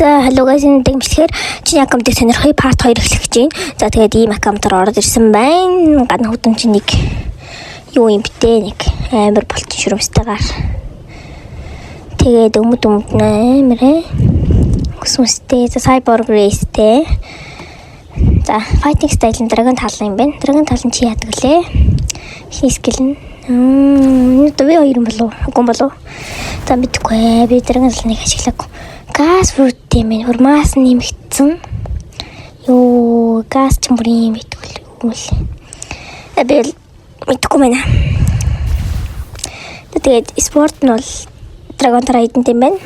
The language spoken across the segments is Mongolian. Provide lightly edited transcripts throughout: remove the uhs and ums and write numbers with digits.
За hello guys, энэ дэмжлэхээр чиний аккаунтыг сонирхъя part 2 эхлэх гэж байна. За тэгээд ийм аккаунтаар ороод ирсэн байна. Гадна хөдөн чинь нэг юу юм битээ, нэг амар болчин шүрмстэйгээр. Тэгээд өмд нэмэрэ. Космостэй, за cyborg raceтэй. За fighting style нь dragon талын юм байна. Dragon тал нь чи яадаг лээ? Хин скил нь би хоёр юм болов уу? Болов. За мэдгүй. Би dragon талыг ашиглаагүй. Газ фрут юм байна. Формаас нэмэгдсэн. Юу, газ ч бүр юм мэдгүй л. Би мэдгүй байна. Тэгээд спорт нь бол dragon тарайдэн юм байна.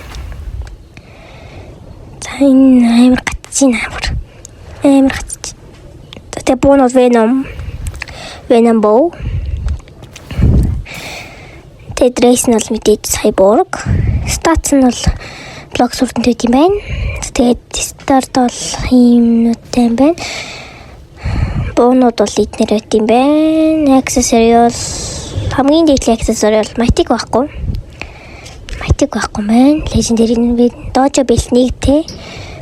За энэ амар гацгийн амар гацж. Тэгээд бонус Venom bow. Тэгээд race нь бол мэдээж cyborg. Stats нь бол блок сүрдэнтэй юм байна. Тэгээд старт бол юмнуудтай юм байна. Боонууд бол эднэр байт юм байна. Accessory бол хамгийн дээдлийн accessory бол matic байхгүй байна. Legendary нь би dojo belt нэгтэй.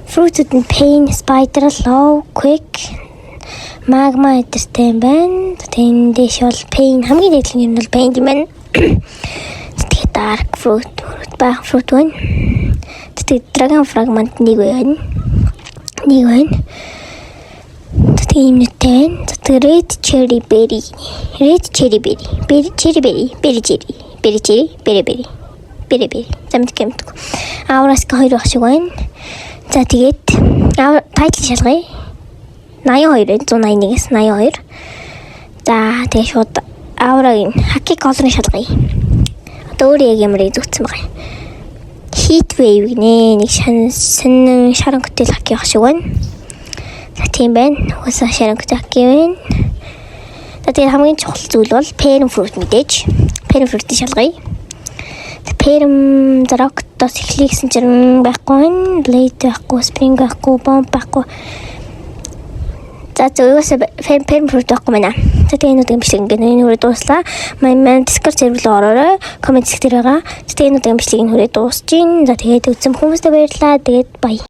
Fruited and pain, spider, low, quick, magma эдэртэй юм байна. Тэгээд дэш бол pain хамгийн дээдлийн нь бол pain юм байна. Тэгээд dark fruit байна. Тэгээд dragon fragment нэг байна. Тэгээд юм нэтэн. Тэгээд red cherry berry. Замд гэмт. Аураас хоёр байх шиг байна. За тэгээд тайтл шалгая. 181-ээс 82. За тэгээд шууд аурагийн хаки колорын шалгая. Одоо өөр яг ямар зүгтсэн байгаа. Heat wave гинэ. Нэг сонин шаран хөтөл хаки байх шиг байна. За тийм байна. Уусаа шаран хөтөл хаки байна. За тэгээд хамгийн чухал зүйл бол parent fruit мэдээж. Parent fruit-ийг шалгая. Parent Rocktos эхлэхсэн чинь байхгүй байна. Blade байхгүй, spring байхгүй, bomb байхгүй. За уусаа parent fruit байхгүй байна. За тэгээд энэ бичлэг ингээд нүрээ дууслаа. Манай Discord server руу ороорой. Comment section дээр байгаа. Тэгээд энэ бичлэгийг нүрээ дуусчихин. За тэгээд үзсэн хүмүүстээ баярлалаа. Тэгээд bye.